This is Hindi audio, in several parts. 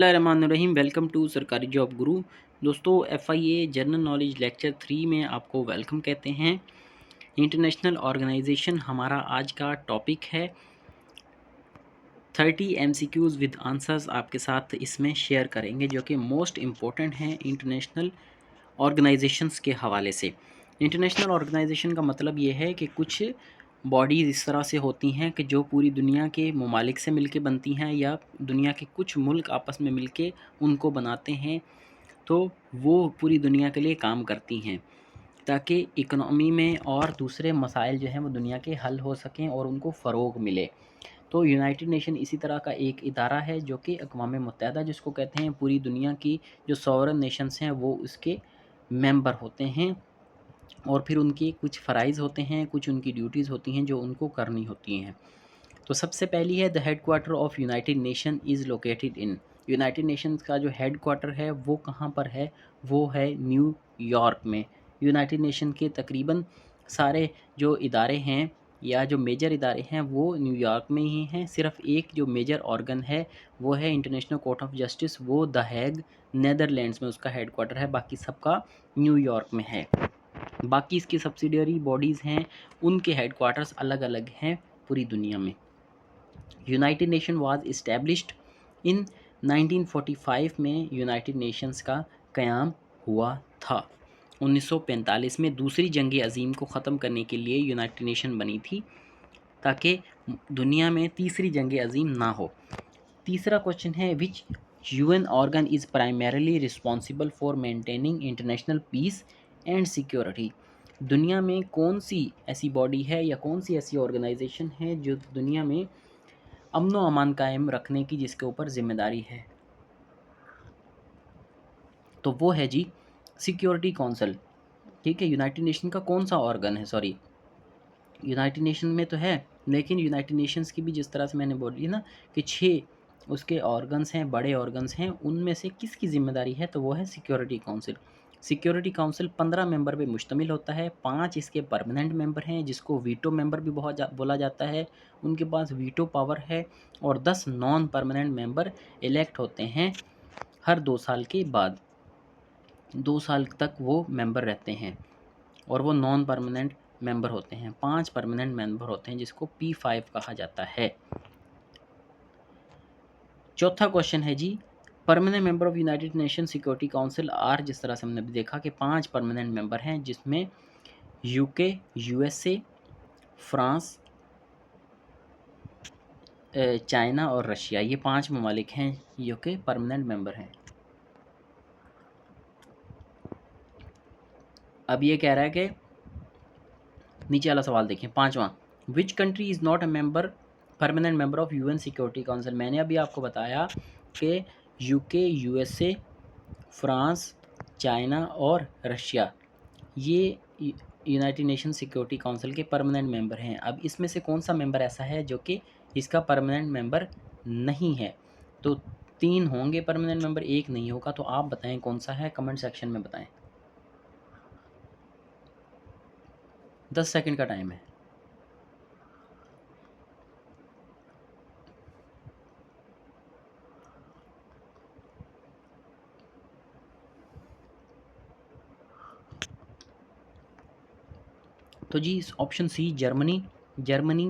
बिस्मिल्लाहिर्रहमानिर्रहीम। वेलकम टू सरकारी जॉब गुरु। दोस्तों, FIA जनरल नॉलेज लेक्चर 3 में आपको वेलकम कहते हैं। इंटरनेशनल ऑर्गेनाइजेशन हमारा आज का टॉपिक है। 30 MCQs विद आंसर्स आपके साथ इसमें शेयर करेंगे जो कि मोस्ट इम्पोर्टेंट हैं इंटरनेशनल ऑर्गेनाइजेशंस के हवाले से। इंटरनेशनल ऑर्गेनाइजेशन का मतलब ये है कि कुछ बॉडीज़ इस तरह से होती हैं कि जो पूरी दुनिया के ममालिक से मिलके बनती हैं या दुनिया के कुछ मुल्क आपस में मिलके उनको बनाते हैं, तो वो पूरी दुनिया के लिए काम करती हैं ताकि इकनॉमी में और दूसरे मसाइल जो हैं वो दुनिया के हल हो सकें और उनको फ़रोग़ मिले। तो यूनाइटेड नेशन इसी तरह का एक इदारा है जो कि अक़वाम मुत्तहिदा जिसको कहते हैं, पूरी दुनिया की जो सॉवरेन नेशंस हैं वो उसके मेंबर होते हैं और फिर उनके कुछ फ़राइज़ होते हैं, कुछ उनकी ड्यूटीज़ होती हैं जो उनको करनी होती हैं। तो सबसे पहली है, the headquarter of united nation is located in. United nations का जो हेडक्वार्टर है वो कहाँ पर है? वो है न्यूयॉर्क में। यूनाइटेड नेशन के तकरीबन सारे जो इदारे हैं या जो मेजर इदारे हैं वो न्यूयॉर्क में ही हैं। सिर्फ एक जो मेजर ऑर्गन है वो है इंटरनेशनल कोर्ट ऑफ जस्टिस, वो द हैग नेदरलैंड्स में उसका हेडक्वार्टर है, बाकी सबका न्यूयॉर्क में है। बाकी इसकी सब्सिडियरी बॉडीज़ हैं, उनके हेडक्वार्टर्स अलग अलग हैं पूरी दुनिया में। United nation was established in 1945 में यूनाइटेड नेशंस का क़याम हुआ था। 1945 में दूसरी जंग अज़ीम को ख़त्म करने के लिए यूनाइटेड नेशन बनी थी ताकि दुनिया में तीसरी जंग अज़ीम ना हो। तीसरा क्वेश्चन है, which UN organ is primarily responsible for maintaining international peace and security. दुनिया में कौन सी ऐसी बॉडी है या कौन सी ऐसी ऑर्गेनाइजेशन है जो दुनिया में अमन व अमान कायम रखने की जिसके ऊपर ज़िम्मेदारी है? तो वो है जी सिक्योरिटी काउंसिल। ठीक है, यूनाइटेड नेशन का कौन सा ऑर्गन है? सॉरी, यूनाइटेड नेशन में तो है, लेकिन यूनाइटेड नेशंस की भी जिस तरह से मैंने बोली ना कि 6 उसके ऑर्गन्स हैं, बड़े ऑर्गन्स हैं, उनमें से किसकी ज़िम्मेदारी है? तो वो है security council. Security council 15 member पे मुश्तमिल होता है। 5 इसके परमानेंट मेंबर हैं जिसको वीटो मेंबर भी बोला जाता है, उनके पास वीटो पावर है। और 10 नॉन परमानेंट मेंबर इलेक्ट होते हैं हर 2 साल के बाद। 2 साल तक वो मेंबर रहते हैं और वो नॉन परमानेंट मेंबर होते हैं। 5 परमानेंट मेंबर होते हैं जिसको P5 कहा जाता है। चौथा क्वेश्चन है जी, permanent member of united nation security council are, जिस तरह से हमने भी देखा कि 5 परमानेंट मेंबर हैं जिसमें UK, USA, फ्रांस, चाइना और रशिया, ये 5 ममालिक हैं जो कि परमानेंट मेंबर हैं। अब ये कह रहा है कि नीचे वाला सवाल देखें, 5वां, which country is not a member permanent member of UN security council. मैंने अभी आपको बताया कि UK, USA, फ्रांस, चाइना और रशिया ये यूनाइटेड नेशन सिक्योरिटी काउंसिल के परमानेंट मेंबर हैं। अब इसमें से कौन सा मेंबर ऐसा है जो कि इसका परमानेंट मेंबर नहीं है? तो 3 होंगे परमानेंट मेंबर, 1 नहीं होगा। तो आप बताएं कौन सा है, कमेंट सेक्शन में बताएं। 10 सेकंड का टाइम है। तो जी option C Germany. Germany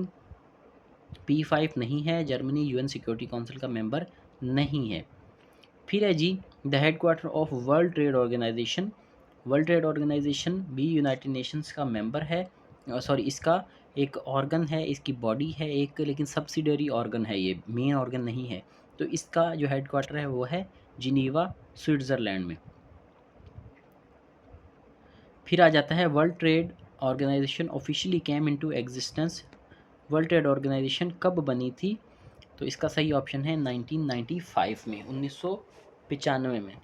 P5 नहीं है, जर्मनी UN सिक्योरिटी काउंसिल का मेंबर नहीं है। फिर है जी the headquarter of world trade organisation. World trade organisation भी यूनाइटेड नेशंस का मेंबर है। सॉरी, इसका एक ऑर्गन है, इसकी बॉडी है एक, लेकिन सब्सिडरी ऑर्गन है, ये मेन ऑर्गन नहीं है। तो इसका जो हेडक्वार्टर है वो है जिनीवा, स्विट्ज़रलैंड में। फिर आ जाता है world trade organisation officially came into existence. World trade organisation कब बनी थी? तो इसका सही ऑप्शन है 1995 में, 1995 में।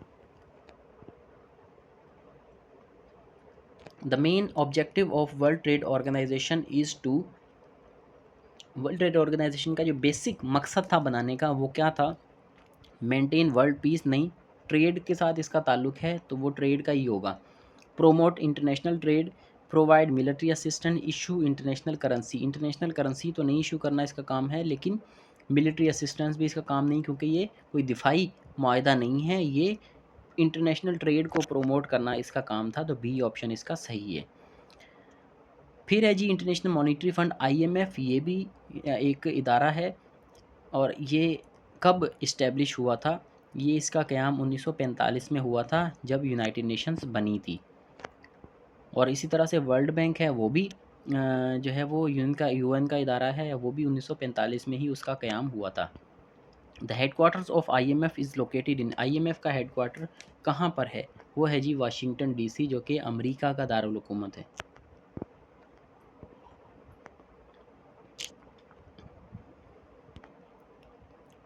The main objective of world trade organisation is to. World trade organisation का जो बेसिक मकसद था बनाने का वो क्या था? मेंटेन वर्ल्ड पीस नहीं, ट्रेड के साथ इसका ताल्लुक है तो वो ट्रेड का ही होगा। Promote international trade, provide military assistant, issue international currency. International currency तो नहीं इशू करना इसका काम है, लेकिन मिलिट्री असिस्टेंस भी इसका काम नहीं, क्योंकि ये कोई दिफाई मुआहदा नहीं है, ये इंटरनेशनल ट्रेड को प्रमोट करना इसका काम था, तो बी ऑप्शन इसका सही है। फिर है जी इंटरनेशनल मॉनेटरी फंड आईएमएफ, ये भी एक इदारा है और ये कब इस्टेब्लिश हुआ था? ये इसका क़याम 1945 में हुआ था जब यूनाइटेड नेशंस बनी थी। और इसी तरह से वर्ल्ड बैंक है, वो भी जो है वो यूएन का इदारा है, वो भी 1945 में ही उसका क़याम हुआ था। The headquarters of IMF is located in, IMF का हेडक्वार्टर कहाँ पर है? वो है जी वाशिंगटन डीसी, जो कि अमेरिका का दारुल हुकूमत है।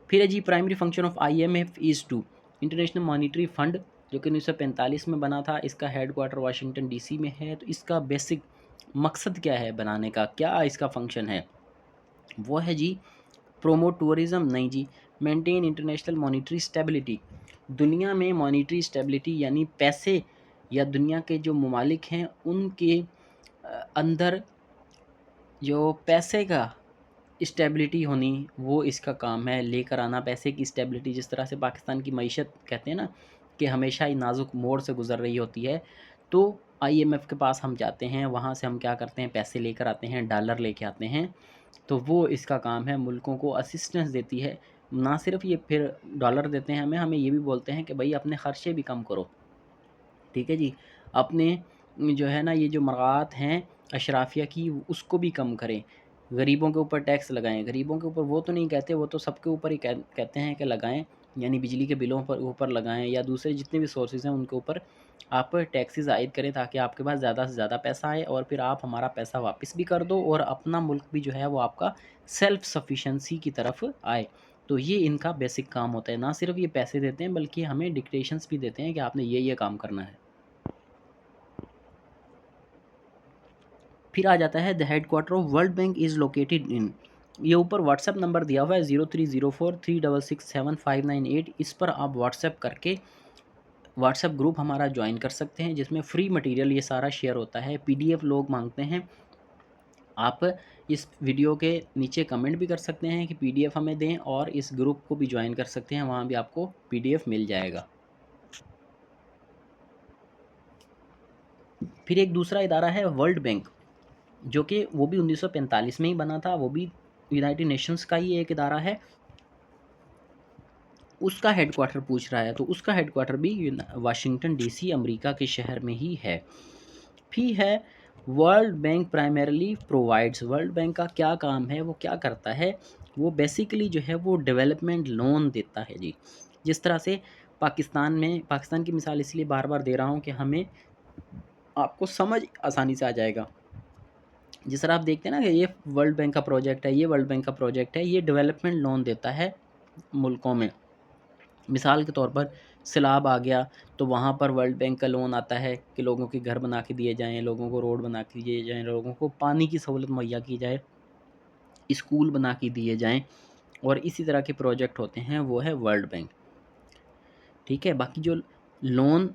फिर है जी primary function of IMF is to, international monetary fund जो कि 1945 में बना था, इसका हेडक्वार्टर वाशिंगटन डीसी में है। तो इसका बेसिक मकसद क्या है बनाने का, क्या इसका फंक्शन है? वो है जी प्रोमोट टूरिज़्म, नहीं जी, मेंटेन इंटरनेशनल मॉनेटरी स्टेबिलिटी, दुनिया में मॉनेटरी स्टेबिलिटी यानी पैसे या दुनिया के जो ममालिक हैं उनके अंदर जो पैसे का स्टेबिलिटी होनी, वो इसका काम है, लेकर आना पैसे की स्टेबिलिटी। जिस तरह से पाकिस्तान की मईशत कहते हैं ना कि हमेशा ही नाजुक मोड़ से गुज़र रही होती है, तो आईएमएफ के पास हम जाते हैं, वहाँ से हम क्या करते हैं, पैसे लेकर आते हैं, डॉलर लेके आते हैं। तो वो इसका काम है, मुल्कों को असिस्टेंस देती है। ना सिर्फ ये फिर डॉलर देते हैं हमें, हमें ये भी बोलते हैं कि भाई अपने ख़र्चे भी कम करो, ठीक है जी। अपने जो है ना ये जो मराआत हैं अशराफिया की, उसको भी कम करें। गरीबों के ऊपर टैक्स लगाएं, गरीबों के ऊपर वो तो नहीं कहते, वो तो सबके ऊपर ही कहते हैं कि लगाएं, यानी बिजली के बिलों पर ऊपर लगाएं या दूसरे जितने भी सोर्सेज हैं उनके ऊपर आप टैक्सेस आयद करें, ताकि आपके पास ज़्यादा से ज़्यादा पैसा आए और फिर आप हमारा पैसा वापस भी कर दो और अपना मुल्क भी जो है वो आपका सेल्फ सफिशेंसी की तरफ आए। तो ये इनका बेसिक काम होता है। ना सिर्फ ये पैसे देते हैं बल्कि हमें डिक्टेशंस भी देते हैं कि आपने ये काम करना है। फिर आ जाता है the headquarter of world bank is located इन, ये ऊपर व्हाट्सएप नंबर दिया हुआ है 0304366759 इस पर आप व्हाट्सएप करके व्हाट्सएप ग्रुप हमारा ज्वाइन कर सकते हैं, जिसमें फ्री मटेरियल ये सारा शेयर होता है। पीडीएफ लोग मांगते हैं, आप इस वीडियो के नीचे कमेंट भी कर सकते हैं कि पीडीएफ हमें दें, और इस ग्रुप को भी ज्वाइन कर सकते हैं, वहाँ भी आपको पीडीएफ मिल जाएगा। फिर एक दूसरा इदारा है वर्ल्ड बैंक, जो कि वो भी 1945 में ही बना था, वो भी यूनाइटेड नेशंस का ही एक इदारा है। उसका हेडक्वार्टर पूछ रहा है, तो उसका हेडक्वार्टर भी वाशिंगटन डीसी अमेरिका के शहर में ही है। फिर है world bank primarily provides, world bank का क्या काम है, वो क्या करता है? वो बेसिकली जो है वो डेवलपमेंट लोन देता है जी। जिस तरह से पाकिस्तान की मिसाल इसलिए बार बार दे रहा हूँ कि हमें आपको समझ आसानी से आ जाएगा। जिस तरह आप देखते हैं ना कि ये वर्ल्ड बैंक का प्रोजेक्ट है, ये वर्ल्ड बैंक का प्रोजेक्ट है, ये डेवलपमेंट लोन देता है मुल्कों में। मिसाल के तौर पर सैलाब आ गया तो वहाँ पर वर्ल्ड बैंक का लोन आता है कि लोगों के घर बना के दिए जाएँ, लोगों को रोड बना के दिए जाएँ, लोगों को पानी की सहूलत मुहैया की जाए, स्कूल बना के दिए जाएँ, और इसी तरह के प्रोजेक्ट होते हैं, वो है वर्ल्ड बैंक। ठीक है, बाकी जो लोन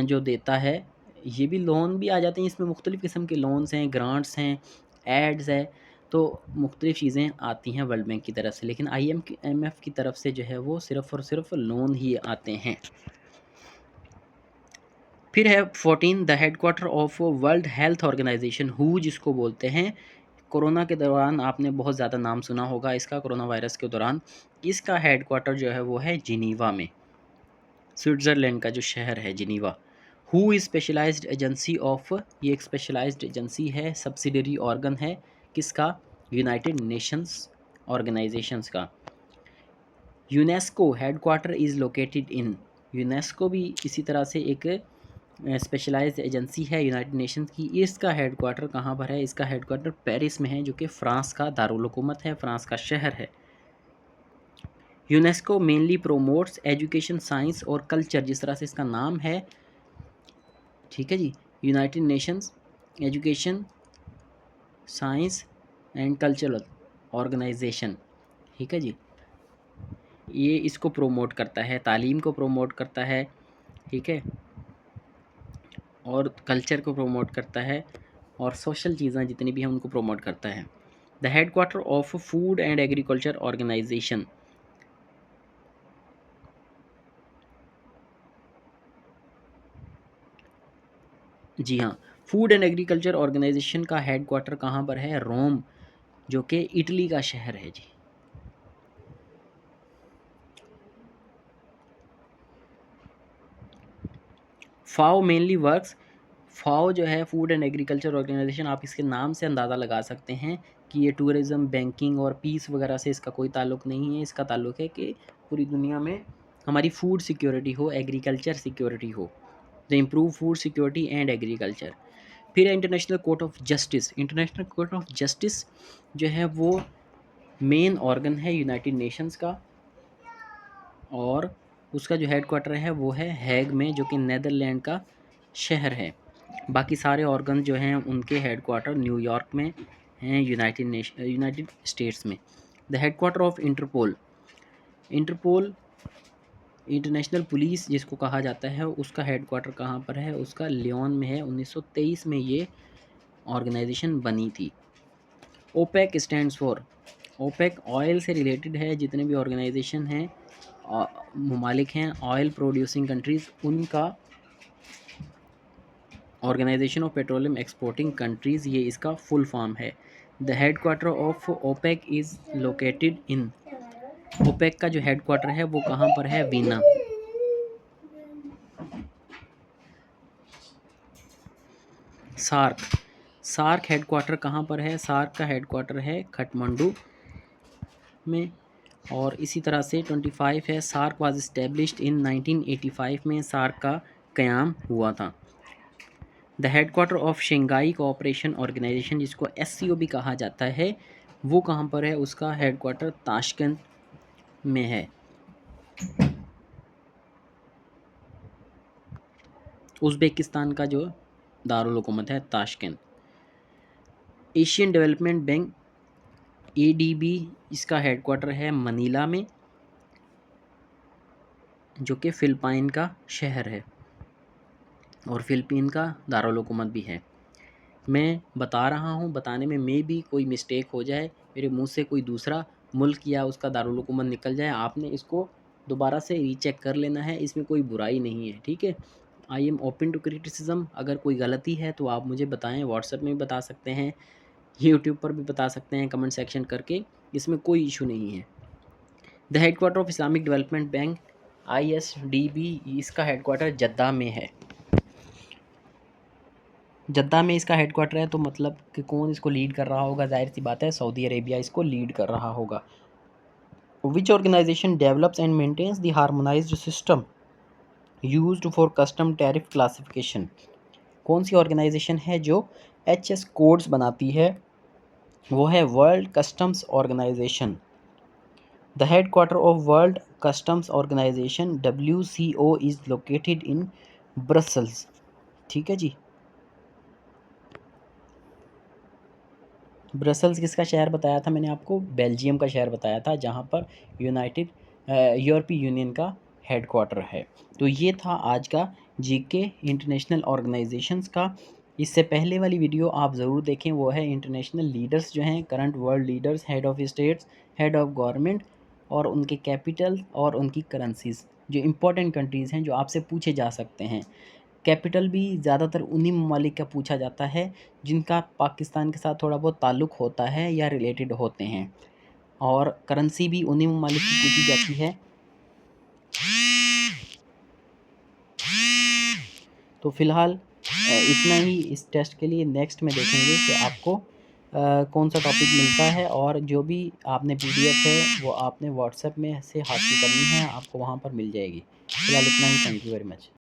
जो देता है, ये भी लोन भी आ जाते हैं, इसमें मुख्तलिफ़ किस्म के लोन्स हैं, ग्रांट्स हैं, एड्स है, तो मुख्तलिफ़ चीज़ें आती हैं वर्ल्ड बैंक की तरफ से। लेकिन IMF की तरफ से जो है वो सिर्फ़ और सिर्फ लोन ही आते हैं। फिर है 14 the headquarter of world health organisation, who जिसको बोलते हैं। कोरोना के दौरान आपने बहुत ज़्यादा नाम सुना होगा इसका, कोरोना वायरस के दौरान। इसका हेडक्वार्टर जो है वो है जिनीवा में, स्विट्ज़रलैंड का जो शहर है Geneva. Who is specialised agency of, ये एक स्पेशलाइज्ड एजेंसी है, सब्सिडरी ऑर्गन है किसका? यूनाइटेड नेशंस ऑर्गेनाइजेशंस का। UNESCO headquarter is located in, UNESCO भी इसी तरह से एक स्पेशलाइज्ड एजेंसी है यूनाइटेड नेशंस की। इसका हेडक्वार्टर कहाँ पर है? इसका हेडक्वार्टर पेरिस में है, जो कि फ़्रांस का दारुल हुकूमत है, फ़्रांस का शहर है। UNESCO mainly promotes education, science और कल्चर, जिस तरह से इसका नाम है, ठीक है जी। United nations education, science and cultural organisation, ठीक है जी। ये इसको प्रोमोट करता है, तालीम को प्रोमोट करता है, ठीक है, और कल्चर को प्रोमोट करता है, और सोशल चीज़ें जितनी भी हैं उनको प्रोमोट करता है। The headquarter of food and agriculture organisation, जी हाँ, फूड एंड एग्रीकल्चर ऑर्गेनाइजेशन का हेडक्वार्टर कहाँ पर है? रोम, जो कि इटली का शहर है जी। फाओ मेनली वर्क्स, फाओ जो है फूड एंड एग्रीकल्चर ऑर्गेनाइजेशन, आप इसके नाम से अंदाज़ा लगा सकते हैं कि ये टूरिज़्म, बैंकिंग और पीस वगैरह से इसका कोई ताल्लुक़ नहीं है। इसका ताल्लुक़ है कि पूरी दुनिया में हमारी फूड सिक्योरिटी हो, एग्रीकल्चर सिक्योरिटी हो, the improve food security and agriculture. फिर है international court of justice. International court of justice जो है वो मेन ऑर्गन है यूनाइटेड नेशंस का, और उसका जो हेडक्वार्टर है वो है हैग में, जो कि नीदरलैंड का शहर है। बाकी सारे ऑर्गन जो हैं उनके हेडक्वार्टर न्यूयॉर्क में हैं, यूनाइटेड स्टेट्स में। The headquarter of Interpol, Interpol international police जिसको कहा जाता है, उसका हेडक्वार्टर कहाँ पर है? उसका लियोन में है। 1923 में ये ऑर्गेनाइजेशन बनी थी। OPEC stands for, OPEC oil से रिलेटेड है। जितने भी ऑर्गेनाइजेशन हैं, ममालिक हैं, ऑयल प्रोड्यूसिंग कंट्रीज़, उनका organisation of petroleum exporting countries, ये इसका फुल फॉर्म है। The headquarter of OPEC is located in, OPEC का जो हेडक्वार्टर है वो कहाँ पर है? वीना। सार्क, सार्क हेडक्वार्टर कहाँ पर है? सार्क का हेडक्वार्टर है काठमांडू में। और इसी तरह से 25 है, सार्क वाज इस्टेब्लिश्ड इन 1985 में सार्क का क़याम हुआ था। The headquarter of Shanghai cooperation organisation, जिसको SCO भी कहा जाता है, वो कहाँ पर है? उसका हेडक्वार्टर ताशकंद में है। उज़्बेकिस्तान का जो दारुल हुकूमत है Tashkent. Asian development bank ADB, इसका हेडक्वार्टर है मनीला में, जो कि फ़िलिपाइन का शहर है और फ़िलिपीन का दारुल हुकूमत भी है। मैं बता रहा हूँ, बताने में भी कोई मिस्टेक हो जाए, मेरे मुंह से कोई दूसरा मुल्क या उसका दारुल हुकूमत निकल जाए, आपने इसको दोबारा से रीचेक कर लेना है, इसमें कोई बुराई नहीं है, ठीक है। I am open to criticism. अगर कोई गलती है तो आप मुझे बताएं, व्हाट्सएप में भी बता सकते हैं, यूट्यूब पर भी बता सकते हैं कमेंट सेक्शन करके, इसमें कोई इशू नहीं है। The headquarter of Islamic development bank ISDB, इसका हेडक्वार्टर जद्दा में है। जद्दा में इसका हेडक्वार्टर है, तो मतलब कि कौन इसको लीड कर रहा होगा? जाहिर सी बात है सऊदी अरेबिया इसको लीड कर रहा होगा। Which organisation develops and maintains the harmonised system used for custom tariff classification, कौन सी ऑर्गेनाइजेशन है जो HS कोड्स बनाती है? वो है world customs organisation. The headquarter of world customs organisation WCO is located in Brussels, ठीक है जी। ब्रसल्स किसका शहर बताया था मैंने आपको? बेल्जियम का शहर बताया था, जहाँ पर यूनाइटेड यूरोपीय यूनियन का हेडक्वार्टर है। तो ये था आज का GK इंटरनेशनल ऑर्गेनाइजेशंस का। इससे पहले वाली वीडियो आप ज़रूर देखें, वो है इंटरनेशनल लीडर्स जो हैं, current world leaders, head of states, head of government, और उनके कैपिटल और उनकी करेंसीज़, जो इम्पोर्टेंट कंट्रीज़ हैं जो आपसे पूछे जा सकते हैं। कैपिटल भी ज़्यादातर उन्हीं ममालिक का पूछा जाता है जिनका पाकिस्तान के साथ थोड़ा बहुत ताल्लुक़ होता है या रिलेटेड होते हैं, और करेंसी भी उन्हीं ममालिक की पूछी जाती है। तो फ़िलहाल इतना ही इस टेस्ट के लिए। नेक्स्ट में देखेंगे कि आपको कौन सा टॉपिक मिलता है, और जो भी आपने PDF है वो आपने व्हाट्सएप में से हासिल करनी है, आपको वहाँ पर मिल जाएगी। फ़िलहाल इतना ही। Thank you very much.